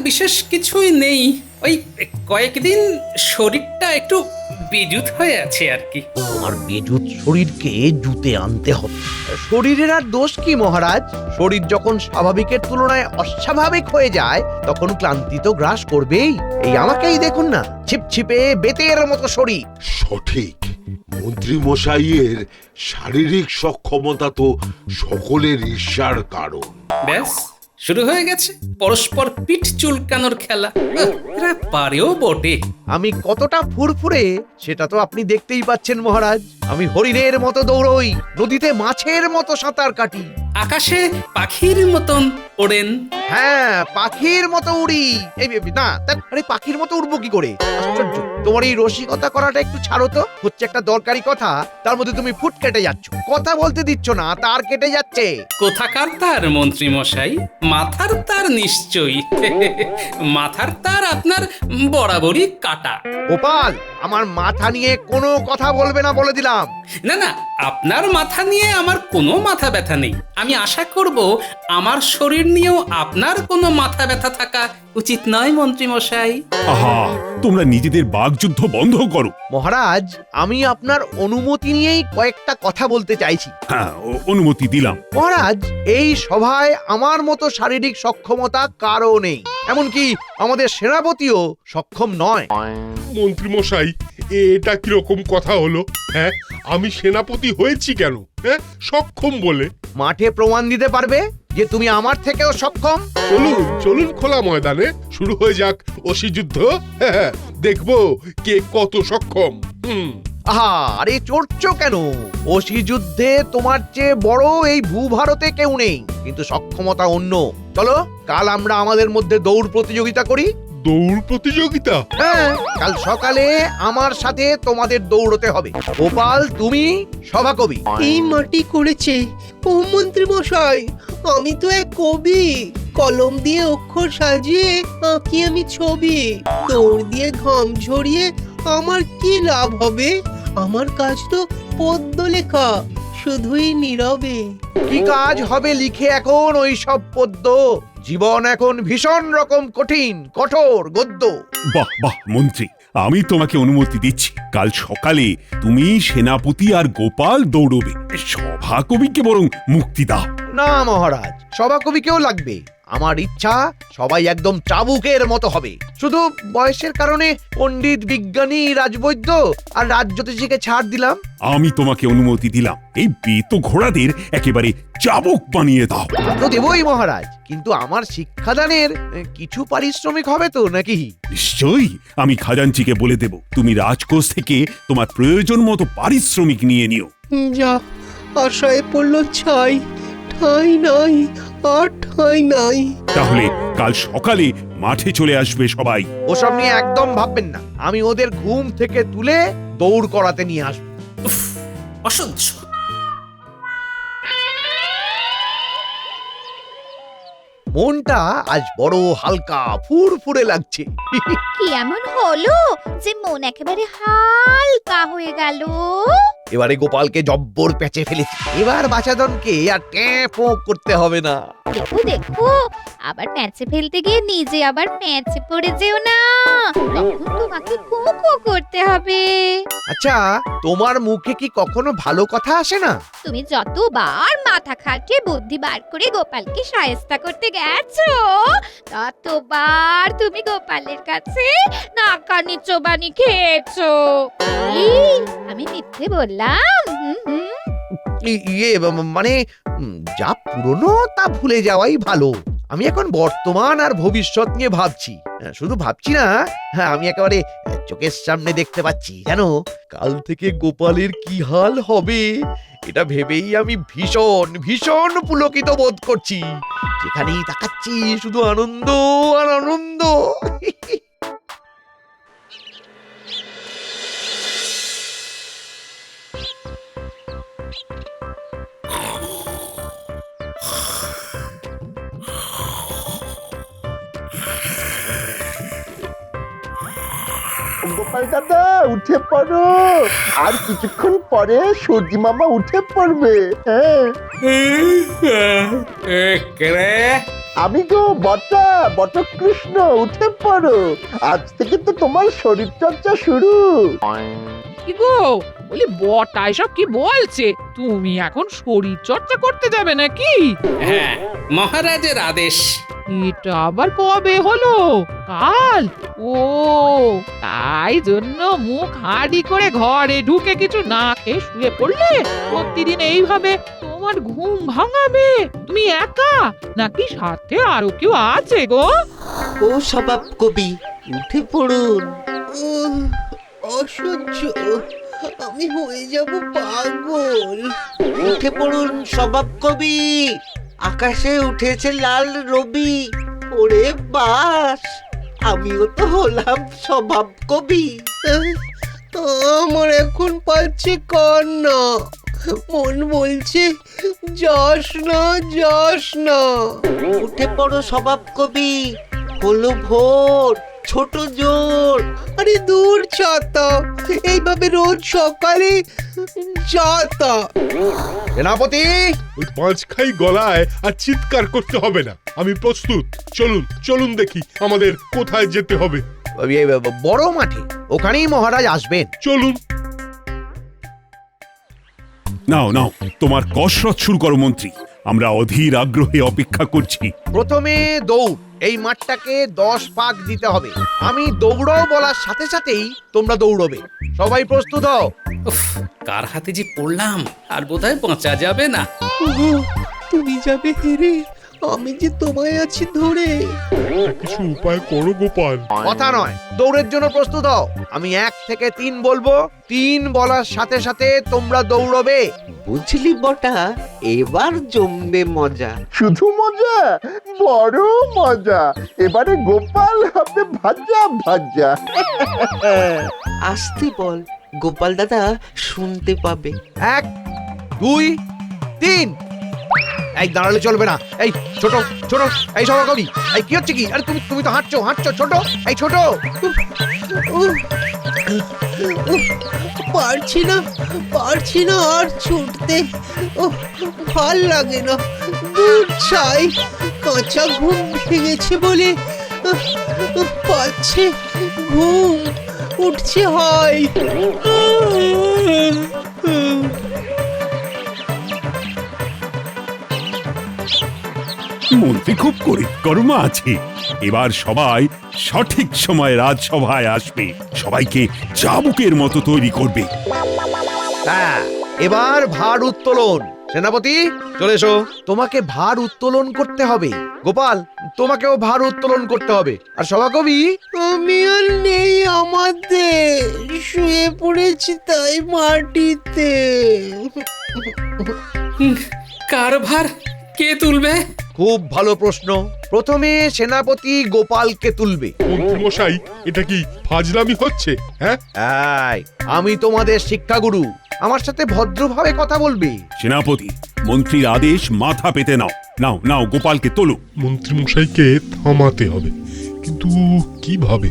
বিশেষ কিছুই নেই, ওই কয়েকদিন শরীরটা একটু বিদ্যুৎ হয়ে আছে আর কি। তোমার বেজুত শরীরকে জুতে আনতে হবে। শরীরের আর দোষ কি মহারাজ? শরীর যখন স্বাভাবিকের তুলনায় অস্বাভাবিক হয়ে যায় তখন ক্লান্তি তো গ্রাস করবেই। এই আমাকেই দেখুন না, ছিপছিপে বেতের মতো শরীর। সঠিক। মন্ত্রী মশাইয়ের শারীরিক সক্ষমতা তো সকলের ঈর্ষার কারণ। ব্যাস শুরু হয়ে গেছে পরস্পর পিঠ চুলকানোর খেলা। এরা পারেও বটে। আমি কতটা ফুরফুরে সেটা তো আপনি দেখতেই পাচ্ছেন মহারাজ। আমি হরিণের মতো দৌড়ই, নদীতে মাছের মতো সাঁতার কাটি, আকাশে পাখির মতন ওড়েন। হ্যাঁ পাখির মতো উড়ি। না আরে পাখির মতো উড়বো কি করে? আশ্চর্য, তোমার এই রসিকতা করাটা একটু ছাড়ো তো। হচ্ছে একটা দরকারি কথা, তার মধ্যে তুমি ফুট কেটে যাচ্ছ, কথা বলতে দিচ্ছ না, তার কেটে যাচ্ছে। কোথাকার তার মন্ত্রী মশাই? মাথার তার নিশ্চয়ই। মাথার তার আপনার বরাবরই কাটা। গোপাল, আমার মাথা নিয়ে কোনো কথা বলবে না বলে দিলাম। না না, আপনার মাথা নিয়ে আমার কোনো মাথা ব্যথা নেই। আমি আশা করব আমার শরীর নিয়েও আপনার কোনো মাথা ব্যথা থাকা উচিত নয় মন্ত্রী মশাই। আহা, তোমরা নিজেদের বাগযুদ্ধ বন্ধ করো। মহারাজ, আমি আপনার অনুমতি নিয়েই কয়েকটা কথা বলতে চাইছি। হ্যাঁ, অনুমতি দিলাম। মহারাজ, এই সভায় আমার মতো শারীরিক সক্ষমতা কারও নেই, এমনকি আমাদের সেনাপতিও সক্ষম নয়। মন্ত্রী মশাই, এটা কিরকম কথা হলো? হ্যাঁ, আমি সেনাপতি হয়েছি কেন? হ্যাঁ, সক্ষম বলে। মাঠে প্রমাণ দিতে পারবে যে তুমি আমার থেকেও সক্ষম? চলুন চলুন খোলা ময়দানে শুরু হয়ে যাক অসি যুদ্ধ। হ্যাঁ, দেখবো কে কত সক্ষম। আহা, আরে চড়ছো কেন? অসি যুদ্ধে তোমার চেয়ে বড় এই ভূভারতে কেউ নেই, কিন্তু সক্ষমতা অন্য। চলো কাল আমরা আমাদের মধ্যে দৌড় প্রতিযোগিতা করি। দৌড় প্রতিযোগিতা? হ্যাঁ, কাল সকালে আমার সাথে তোমাদের দৌড়তে হবে। গোপাল, তুমি সভাকবি। এই মাটি করেছে ও মন্ত্রী মশাই, আমি তো এক কবি। কলম দিয়ে অক্ষর সাজিয়ে আঁকি আমি ছবি। দৌড় দিয়ে ঘাম ঝরিয়ে আমার কি লাভ হবে? আমার কাজ তো পদ্য লেখা, শুধুই নীরবে। কি কাজ হবে লিখে এখন ওই সব পদ্য? জীবন এখন ভীষণ রকম কঠিন, কঠোর গদ্য। বাহ বাহ মন্ত্রী, আমি তোমাকে অনুমতি দিচ্ছি। কাল সকালে তুমি সেনাপতি আর গোপাল দৌড়বে। সভাকবিকে বরং মুক্তি দাও। না মহারাজ, সভাকবিকেও লাগবে। আমার ইচ্ছা সবাই একদম চাবুকের মতো হবে। শুধু বয়সের কারণে পণ্ডিত, বিজ্ঞানী, রাজবৈদ্য আর রাজজ্যোতিষীকে ছাড় দিলাম। আমি তোমাকে অনুমতি দিলাম। এই বেত ঘোড়াদের একেবারে চাবুক বানিয়ে দাও। তো দেবই মহারাজ, কিন্তু আমার শিক্ষাদানের কিছু পারিশ্রমিক হবে তো নাকি? নিশ্চয়ই, আমি খাজাঞ্চিকে বলে দেব। তুমি রাজকোষ থেকে তোমার প্রয়োজন মতো পারিশ্রমিক নিয়ে নিও। যা, আশায় পড়ল ছাই, ঠাই নাই আর ঠাই নাই। তাহলে কাল সকালে মাঠে চলে আসবে সবাই। ওসব নিয়ে একদম ভাববেন না। আমি ওদের ঘুম থেকে তুলে দৌড় করাতে নিয়ে আসবো। উফ, অসহ্য। মনটা আজ বড় হালকা, ফুরফুরে লাগছে। কি এমন হলো যে মন একেবারে হালকা হয়ে গেল? এবারে গোপালকে জব্বর প্যাচে ফেলেছি। এবার বাচাদনকে আর ট্যাপও করতে হবে না। দেখো দেখো, আবার প্যাঁচে ফেলতে গিয়ে নিজে আবার প্যাঁচে পড়ে যেও না, তখন তোমাকে কুকু করতে হবে। আচ্ছা, তোমার মুখে কি কখনো ভালো কথা আসে না? তুমি যতবার মাথা খাটিয়ে বুদ্ধি বার করে গোপালকে শায়েস্তা করতে গেছো, ততবার তুমি গোপালের কাছে নাকানি চোবানি খেয়েছো। এই, আমি মিথ্যে বললাম? ইয়ে মানে যা পুরনো তা ভুলে যাওয়াই ভালো। আমি এখন বর্তমান আর ভবিষ্যৎ নিয়ে ভাবছি। শুধু ভাবছি না, হ্যাঁ, আমি একেবারে চোখের সামনে দেখতে পাচ্ছি। জানো, কাল থেকে গোপালের কি হাল হবে এটা ভেবেই আমি ভীষণ ভীষণ পুলকিত বোধ করছি। যেখানেই তাকাচ্ছি শুধু আনন্দ আর আনন্দ। গোপাল দাদা, উঠে পড়ো। আর কিছুক্ষণ পরে সূর্যি মামা উঠে পড়বে। হ্যাঁ, আমি গো বটা বটকৃষ্ণ, উঠে পড়ো। আজ থেকে তো তোমার শরীর চর্চা শুরু। কি গো, বলি বটা এসব কি বলছে? তুমি এখন শরীর চর্চা করতে যাবে নাকি? হ্যাঁ, মহারাজের আদেশ। এটা আবার কবে হলো? কাল? ও, তাই জন্য মুখ হাঁড়ি করে ঘরে ঢুকে কিছু না খেয়ে শুয়ে পড়লে? প্রতিদিন এইভাবে তোমার ঘুম ভাঙাবে? তুমি একা নাকি সাথে আরো কেউ আছে গো? ও স্বভাব কবি, উঠে পড়ুন। অসহ্য, আমি হয়ে যাব পাগল। উঠে পড়ুন স্বভাব কবি, আকাশে উঠেছে লাল রবি। ওরে বাস, আমিও তো হলাম স্বভাব কবি। আমার এখন পাচ্ছে কান্না, মন বলছে যাস না যাস না। উঠে পড়ো স্বভাব কবি, হলো ভোর, ছোট জোর। আরে দূর ছাতা, এইভাবে রোজ সকালে যাতা। সেনাপতি, ওই পাঁচখাই গলায় আর চিৎকার করতে হবে না। আমি প্রস্তুত। চলুন চলুন দেখি আমাদের কোথায় যেতে হবে। বড় মাঠে, ওখানেই মহারাজ আসবেন। চলুন। নাও নাও, তোমার কসরত শুরু করো মন্ত্রী। আমরা অধীর আগ্রহে অপেক্ষা করছি। প্রথমে দৌড়। এই মাঠটাকে 10 পাক দিতে হবে। আমি দৌড়াও বলার সাথে সাথেই তোমরা দৌড়বে। সবাই প্রস্তুত হও। উফ, কার হাতে যে পড়লাম, আর বোধহয় বাঁচা যাবে না। ওগো, তুমি যাবে হেরে, আমি যে তোমায় আছি ধরে। কিছু উপায় করো গোপাল। কথা নয়, দৌড়ের জন্য প্রস্তুত হও। আমি 1 থেকে 3 বলবো, 3 বলার সাথে সাথে তোমরা দৌড়বে। বুঝলি বটা, এবার জমবে মজা। শুধু মজা, বড় মজা। এবারে গোপাল হবে ভাজা ভাজা। আসতে বল, গোপাল দাদা শুনতে পাবে। 1, 2, 3। এই দাঁড়ালে চলবে না। এই ছোট ছোট, এই সব কবি, এই কি হচ্ছে কি? আরে তুমি তো হাঁটছো ছোট। এই ছোট, পারছি না আর ছুটতে। ভাল লাগে না, দূর চাই। কাঁচা ঘুম ভেঙেছে বলে পাচ্ছে ঘুম, উঠছে হয়। মন্ত্রী খুব কর্মা আছে। এবার সবাই সঠিক সময়ে রাজসভায় আসবে, সবাইকে চাবুকের মতো তৈরি করবে। হ্যাঁ, এবার ভার উত্তোলন। সেনাপতি, চলে এসো। তোমাকে ভার উত্তোলন করতে হবে। গোপাল, তোমাকেও ভার উত্তোলন করতে হবে। আর সভাকবি, আমি আর নেই, আমাদের শুয়ে পড়েছি তাই মাটিতে। কার ভার কে তুলবে? খুব ভালো প্রশ্ন। প্রথমে সেনাপতি গোপালকে তুলবে। মন্ত্রীমশাই, এটা কি ফাজলামি হচ্ছে? হ্যাঁ, এই, আমি তোমাদের শিক্ষাগুরু, আমার সাথে ভদ্রভাবে কথা বলবে। সেনাপতি, মন্ত্রীর আদেশ মাথা পেতে নাও। নাও নাও, গোপালকে তোলো। মন্ত্রীমশাইকে থামাতে হবে, কিন্তু কিভাবে?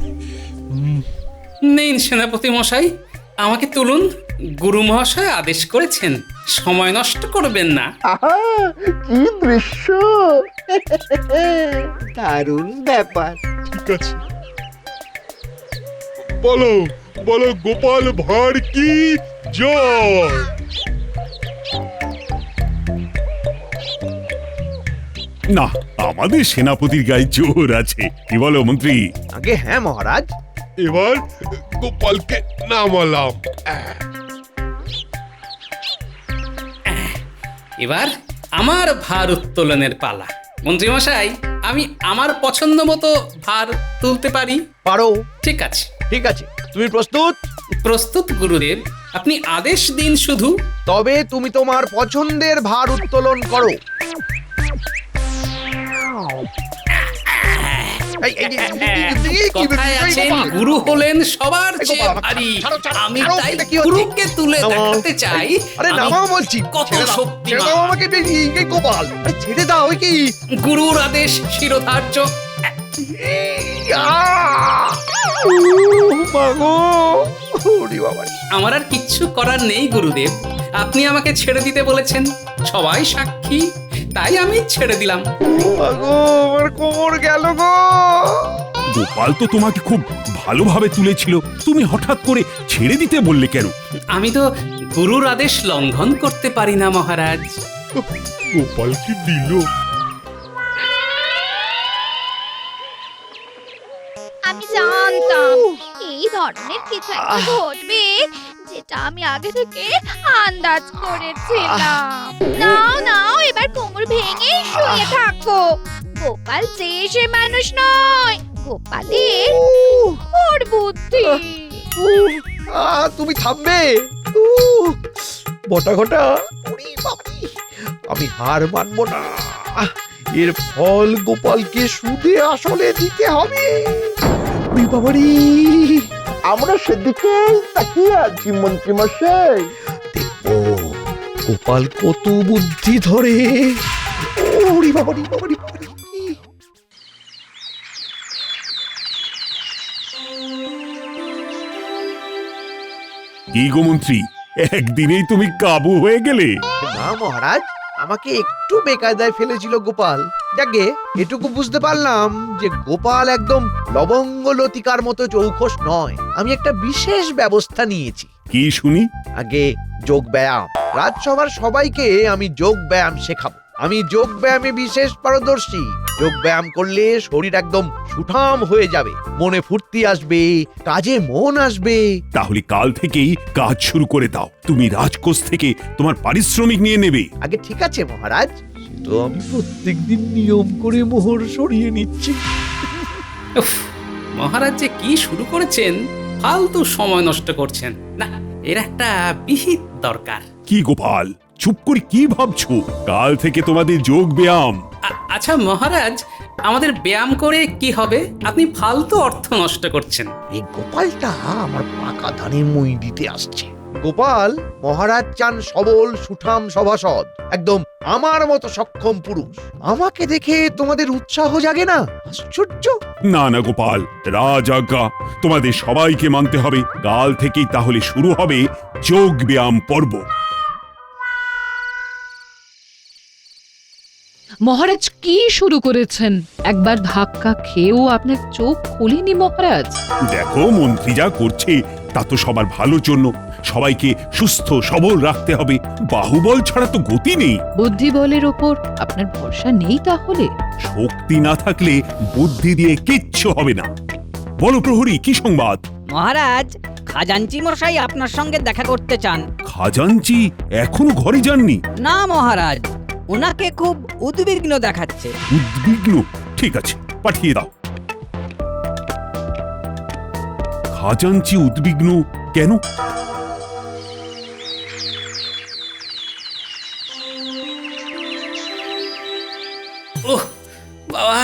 নিন সেনাপতি মশাই, আমাকে তুলুন। গুরু মহাশয় আদেশ করেছেন, সময় নষ্ট করবেন না। আহা, কি দৃশ্য! দারুণ ব্যাপার। ঠিক আছে, বলো বলো গোপাল ভাঁড় কি জয়। না, আমাদের সেনাপতির গায়ে জোর আছে। কি বলো মন্ত্রী? আগে হ্যাঁ মহারাজ। এবার গোপালকে নামালাম। এবার আমার ভার উত্তোলনের পালা। মন্ত্রীমশাই, আমি আমার পছন্দ মতো ভার তুলতে পারি? পারো। ঠিক আছে। ঠিক আছে, তুমি প্রস্তুত? প্রস্তুত গুরুদেব, আপনি আদেশ দিন শুধু। তবে তুমি তোমার পছন্দের ভার উত্তোলন করো। কথায় আছেন, গুরু হলেন সবার চেয়ে ভারী। আমি তাই গুরুকে তুলে দেখাতে চাই আরে আমি নামাও বলছি। কত ছেড়ে দাও শক্তিমান। আমাকে, গোপাল। আরে ছেড়ে দাও। ওই কি গুরুর আদেশ শিরোধার্য। আমার আর কিচ্ছু করার নেই গুরুদেব, আপনি আমাকে ছেড়ে দিতে বলেছেন। সবাই সাক্ষী, তাই আমি ছেড়ে দিলাম। আগো, আমার কোমর গেল গো। গোপাল তো তোমাকে খুব ভালোভাবে তুলেছিল, তুমি হঠাৎ করে ছেড়ে দিতে বললে কেন? আমি তো গুরুর আদেশ লঙ্ঘন করতে পারি না মহারাজ। গোপাল কি দিল? আমি জানতাম এই ধরনের কিছু একটা ঘটবে, যেটা আমি আগে থেকে আন্দাজ করেছিলাম। নাও নাও, এবার কোমর ভেঙে শুয়ে থাকো। গোপাল যে সে মানুষ নয়, গোপালের ওর বুদ্ধি। তুমি থামবে? বটা ঘটা, ওরে বাপরে, আমি হার মানবো না। এর ফল গোপালকে সুদে আসলে দিতে হবে। ওরে বাবারে, আমরা সেদিকে তাকিয়ে আছি মন্ত্রী মশাই। দেখবো গোপাল কত বুদ্ধি ধরে। ওরে বাবারে বাবারে বাবারে। কি গো মন্ত্রী, একদিনেই তুমি কাবু হয়ে গেলে? না মহারাজ, আমাকে একটু বেকায়দায় ফেলেছিল গোপাল। যাকে এটুকু বুঝতে পারলাম যে গোপাল একদম লবঙ্গ লতিকার মতো চৌখস নয়। আমি একটা বিশেষ ব্যবস্থা নিয়েছি। কি শুনি? আগে যোগ ব্যায়াম। রাজসভার সবাইকে আমি যোগ ব্যায়াম শেখাবো। আমি যোগ ব্যায়ামে বিশেষ পারদর্শী। যোগ ব্যায়াম করলে শরীর একদম সুঠাম হয়ে যাবে, মনে ফুর্তি আসবে, কাজে মন আসবে। তাহলে কাল থেকেই কাজ শুরু করে দাও। তুমি রাজকোষ থেকে তোমার পারিশ্রমিক নিয়ে নেবে। আগে ঠিক আছে মহারাজ, তো আমি প্রত্যেকদিন নিয়ম করে মোহর সরিয়ে নিচ্ছি। উফ, মহারাজ যে কি শুরু করেছেন, ফালতু সময় নষ্ট করছেন। না, এর একটা বিহিত দরকার। কি গোপাল, চুপ করে কি ভাবছো? কাল থেকে তোমাদের যোগ ব্যায়াম। আচ্ছা মহারাজ, আমাদের ব্যায়াম করে কি হবে? আপনি ফালতু অর্থ নষ্ট করছেন। এই গোপালটা আমার পাকা ধানে মই দিতে আসছে। গোপাল, মহারাজ চান সবল সুঠাম সভাসদ, একদম আমার মতো সক্ষম পুরুষ। আমাকে দেখে তোমাদের উৎসাহ জাগে না? আশ্চর্য। না না গোপাল, রাজ আজ্ঞা, তোমাদের সবাইকে মানতে হবে। কাল থেকেই তাহলে শুরু হবে যোগ ব্যায়াম পর্ব। মহারাজ কি শুরু করেছেন? একবার ধাক্কা খেয়েও আপনার চোখ খুলেনি মহারাজ? দেখো মন্ত্রী যা করছে তা তো সবার ভালোর জন্য। সবাইকে সুস্থ সবল রাখতে হবে। বাহুবল ছাড়া তো গতি নেই। বুদ্ধি বলের ওপর আপনার ভরসা নেই তাহলে? শক্তি না থাকলে বুদ্ধি দিয়ে কিচ্ছু হবে না। বলো প্রহরী, কি সংবাদ? মহারাজ, খাজাঞ্চি মশাই আপনার সঙ্গে দেখা করতে চান। খাজাঞ্চি এখনো ঘরে যাননি? না মহারাজ, ওনাকে খুব উদ্বিগ্ন দেখাচ্ছে। উদ্বিগ্ন? ঠিক আছে, পাঠিয়ে দাও। খাজাঞ্চি উদ্বিগ্ন কেন? ওহ বাবা,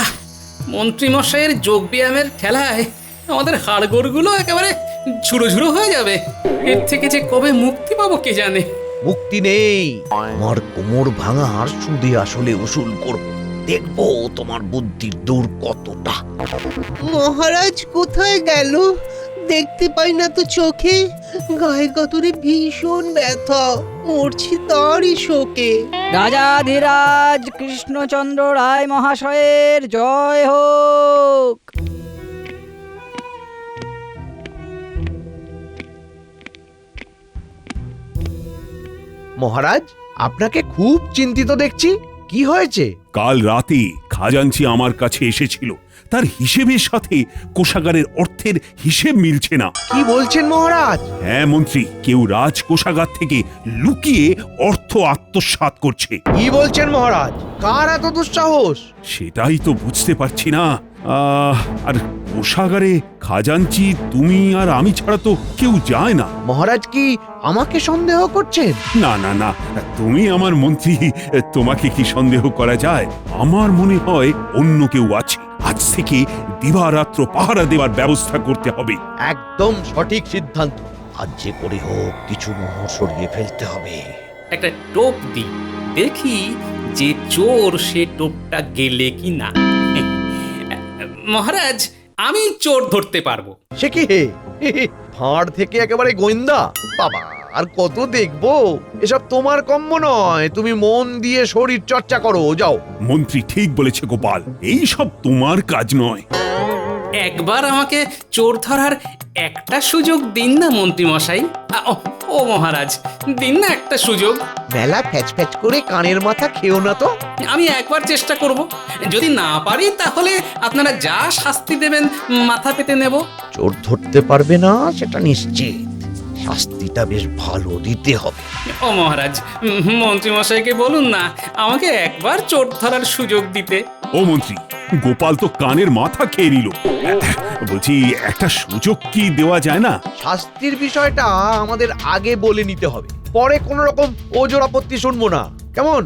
মন্ত্রী মশাইয়ের যোগ ব্যায়ামের ঠেলায় আমাদের হাড়গোড়গুলো একেবারে ঝুড়ো ঝুড়ো হয়ে যাবে। এর থেকে যে কবে মুক্তি পাবো কে জানে। মুক্তি নেই। আমার কোমর ভাঙার সুদে আসলে উসুল করব। দেখবো তোমার বুদ্ধির দূর কতটা। মহারাজ কোথায় গেল? দেখতে পাই না তো চোখে। গায়ে গতরে ভীষণ ব্যথা, মরছি তারই শোকে। রাজাধিরাজ কৃষ্ণচন্দ্র রায় মহাশয়ের জয় হোক। মহারাজ, আপনাকে খুব চিন্তিত দেখছি। কি হয়েছে? কাল রাতে খাজাঞ্চি আমার কাছে এসেছিল। তার হিসেবের সাথে কোষাগারের অর্থের হিসেব মিলছে না। কি বলছেন মহারাজ? হ্যাঁ মন্ত্রী, কেউ রাজ কোষাগার থেকে লুকিয়ে অর্থ আত্মসাৎ করছে। কি বলছেন মহারাজ? কার এত দুঃসাহস? সেটাই তো বুঝতে পারছি না। আর কোষাগারে খাজাঞ্চি তুমি আর আমি ছাড়া তো কেউ যায় না। মহারাজ কি আমাকে সন্দেহ করছেন? না না না, তুমি আমার মন্ত্রী, তোমাকে কি সন্দেহ করা যায়? আমার মনে হয় অন্য কেউ আছে। আজ থেকে দিবারাত্র পাহারা দেওয়ার ব্যবস্থা করতে হবে। একদম সঠিক সিদ্ধান্ত। আজ যে করে হোক কিছু মোহর সরিয়ে ফেলতে হবে। একটা টোপ দিই, দেখি যে চোর সে টোপটা গেলে কি না। মহারাজ, আমি চোর ধরতে পারবো। সে কি হে? ফাঁড় থেকে একেবারে গোয়েন্দা? বাবা, আর কত দেখবো? এসব তোমার কম্ম নয়, তুমি মন দিয়ে শরীর চর্চা করো, যাও। মন্ত্রী ঠিক বলেছে গোপাল, এই সব তোমার কাজ নয়। একবার আমাকে চোর ধরার একটা সুযোগ দিন না মন্ত্রী মশাই। ও মহারাজ, দিন না একটা সুযোগ। মেলা ফ্যাচ ফ্যাচ করে কানের মাথা খেও না তো। আমি একবার চেষ্টা করব, যদি না পারি তাহলে আপনারা যা শাস্তি দেবেন মাথা পেতে নেব। চোর ধরতে পারবে না সেটা নিশ্চিত, শাস্তিটা বেশ ভালো দিতে হবে। ও মহারাজ, মন্ত্রী মশাইকে বলুন না আমাকে একবার চোর ধরার সুযোগ দিতে। ও মন্ত্রী, গোপাল তো কানের মাথা খেয়ে নিল। বলছি, একটা সুযোগ কি দেওয়া যায় না? শাস্তির বিষয়টা আমাদের আগে বলে নিতে হবে, পরে কোনো রকম ওজোর আপত্তি শুনবো না, কেমন?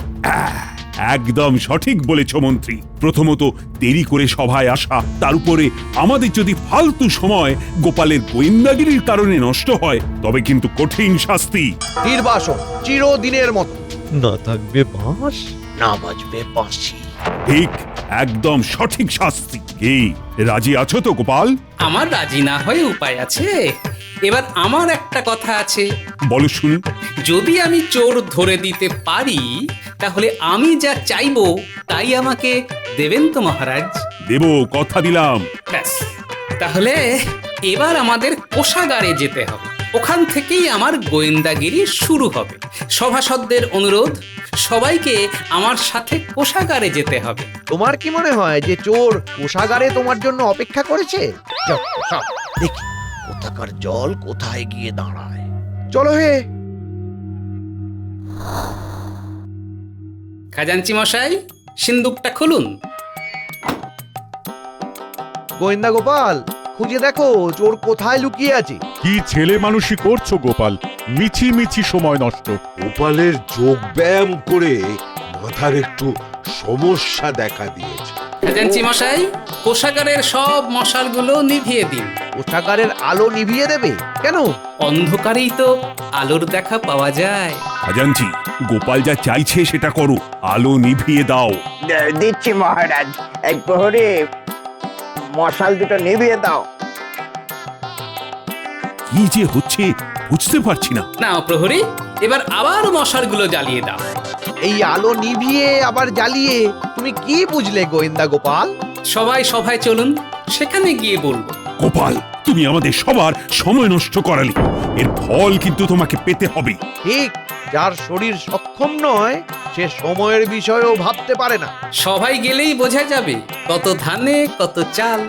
একদম সঠিক বলেছ মন্ত্রী। প্রথমত দেরি করে সভায় আসা, তার উপরে আমাদের যদি ফালতু সময় গোপালের গোয়েন্দাগিরির কারণে নষ্ট হয় তবে কিন্তু কঠিন শাস্তি। নির্বাসন চিরদিনের মতো, না থাকবে বাঁশ, না বাজবে বাঁশি। ঠিক, একদম সঠিক শাস্তি। কি রাজি আছো তো গোপাল? আমার রাজি না হয়ে উপায় আছে। এবার আমার একটা কথা আছে, বলো শুনি। যদি আমি চোর ধরে দিতে পারি তাহলে আমি যা চাইবো তাই আমাকে দেবেন তো মহারাজ? দেব, কথা দিলাম। ব্যাস, তাহলে এবার আমাদের কোষাগারে যেতে হবে। ওখান থেকেই আমার গোয়েন্দাগিরি শুরু হবে। সভাসদদের অনুরোধ, সবাইকে আমার সাথে কোষাগারে যেতে হবে। তোমার কি মনে হয় যে চোর কোষাগারে তোমার জন্য অপেক্ষা করেছে? যাও, যাও, দেখি কোথাকার জল কোথায় গিয়ে দাঁড়ায়। চলো হে। খাজাঞ্চি মশাই, সিন্দুকটা খুলুন। গোয়েন্দা গোপাল, খুঁজে দেখো চোর কোথায় লুকিয়ে আছে। কি ছেলে মানুষই করছো গোপাল, মিছি মিছি সময় নষ্ট। গোপালের যোগ ব্যায়াম করে মাথার একটু সমস্যা দেখা দিয়েছে। খাজাঞ্চি মশাই, কোষাগারের সব মশালগুলো নিভিয়ে দিন। কোষাগারের আলো নিভিয়ে দেবে কেন? অন্ধকারেই তো আলোর দেখা পাওয়া যায়। খাজাঞ্চি, গোপাল যা চাইছে সেটা করো, আলো নিভিয়ে দাও। দিচ্ছি মহারাজ, এক প্রহরে মশাল দুটো নিভিয়ে দাও। কি যে হচ্ছে বুঝতে পারছি না। না প্রহরী, এবার আবার মশালগুলো জ্বালিয়ে দাও। এই আলো নিভিয়ে আবার জ্বালিয়ে তুমি কি বুঝলে গোয়েন্দা গোপাল? সবাই সভায় চলুন, সেখানে গিয়ে বলবো। গোপাল, তুমি আমাদের সবার সময় নষ্ট করালে, এর ফল কিন্তু তোমাকে পেতে হবে। ঠিক, যার শরীর সক্ষম নয় সে সময়ের বিষয়েও ভাবতে পারে না। সবাই গেলেই বোঝা যাবে কত ধানে কত চাল।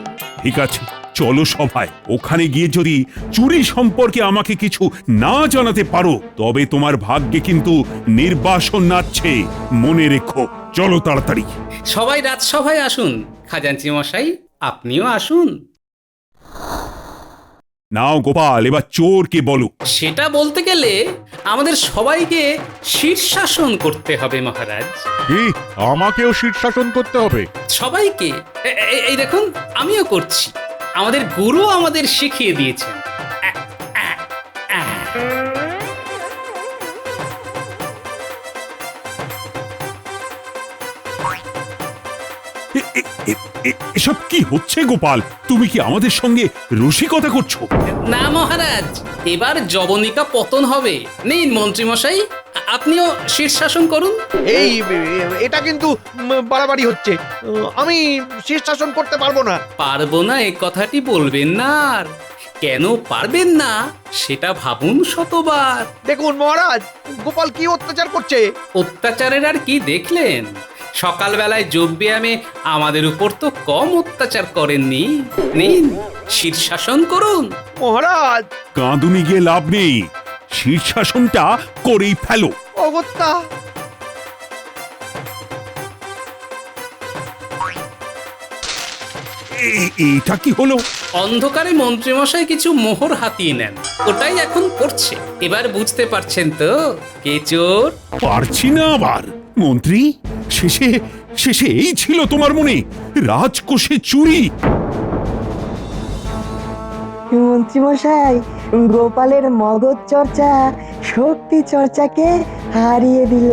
ঠিক আছে, চলো সভায়। ওখানে গিয়ে যদি চুরি সম্পর্কে আমাকে কিছু না জানাতে পারো তবে তোমার ভাগ্যে কিন্তু নির্বাসন নাচছে, মনে রেখো। চলো তাড়াতাড়ি। সবাই রাজসভায় আসুন। খাজাঞ্চি মশাই, আপনিও আসুন। নাও গোপাল, এবার চোরকে বলো। সেটা বলতে গেলে আমাদের সবাইকে শীর্ষাসন করতে হবে মহারাজ। কি আমাকেও শীর্ষাসন করতে হবে? সবাইকে। এই দেখুন, আমিও করছি। আমাদের গুরু আমাদের শিখিয়ে দিয়েছেন। এসব কি হচ্ছে গোপাল? তুমি কি আমাদের সঙ্গে রসিকতা করছো? না মহারাজ, এবার জবনিকা পতন হবে। নিন মন্ত্রী মশাই, আপনিও শীর্ষাসন করুন। এই এটা কিন্তু বাড়াবাড়ি হচ্ছে। আমি শীর্ষাসন করতে পারবো না। পারবো না এ কথাটি বলবেন না। আর কেন পারবেন না সেটা ভাবুন শতবার। দেখুন মহারাজ, গোপাল কি অত্যাচার করছে। অত্যাচারের আর কি দেখলেন? সকালবেলায় যোগব্যায়ামে আমাদের উপর তো কম অত্যাচার করেননি। নিন, শীর্ষাসন করুন। মহারাজ, কাঁদুনি গিয়ে লাভ নেই, শীর্ষাসনটা করেই ফেলো। অগত্যা। এটা কি হলো? অন্ধকারে মন্ত্রীমশাই কিছু মোহর হাতিয়ে নেন, ওটাই এখন করছে। এবার বুঝতে পারছেন তো কে চোর? পারছি না আবার। মন্ত্রী, শেষে শেষে এই ছিল তোমার মনে, রাজকোষে চুরি। মন্ত্রীমশাই, গোপালের মগজ চর্চা শক্তি চর্চাকে হারিয়ে দিল।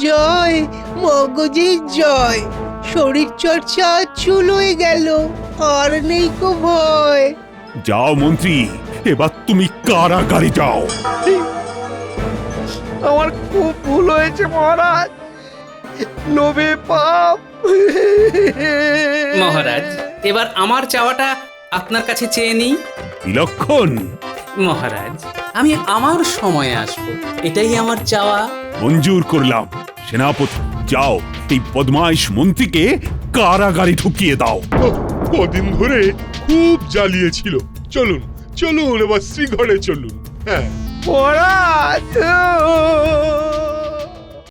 জয় মগজের জয়। শরীর চর্চা চুল হয়ে গেল, আর নেই কো ভয়। যাও মন্ত্রী, এবার তুমি কারাগারে যাও। আমার খুব ভুল হয়েছে মহারাজ, লোভে পাপ। মহারাজ, এবার আমার চাওয়াটা আপনার কাছে চেয়ে নিই। বিলক্ষণ। মহারাজ, আমি আমার সময়ে আসব, এটাই আমার চাওয়া। মঞ্জুর করলাম। সেনাপতি, যাও এই বদমাইশ মন্ত্রীকে কারাগারে ঢুকিয়ে দাও। কদিন ধরে খুব জ্বালিয়েছিল। চলুন চলুন, এবার শ্রীঘরে চলুন। হ্যাঁ মহারাজ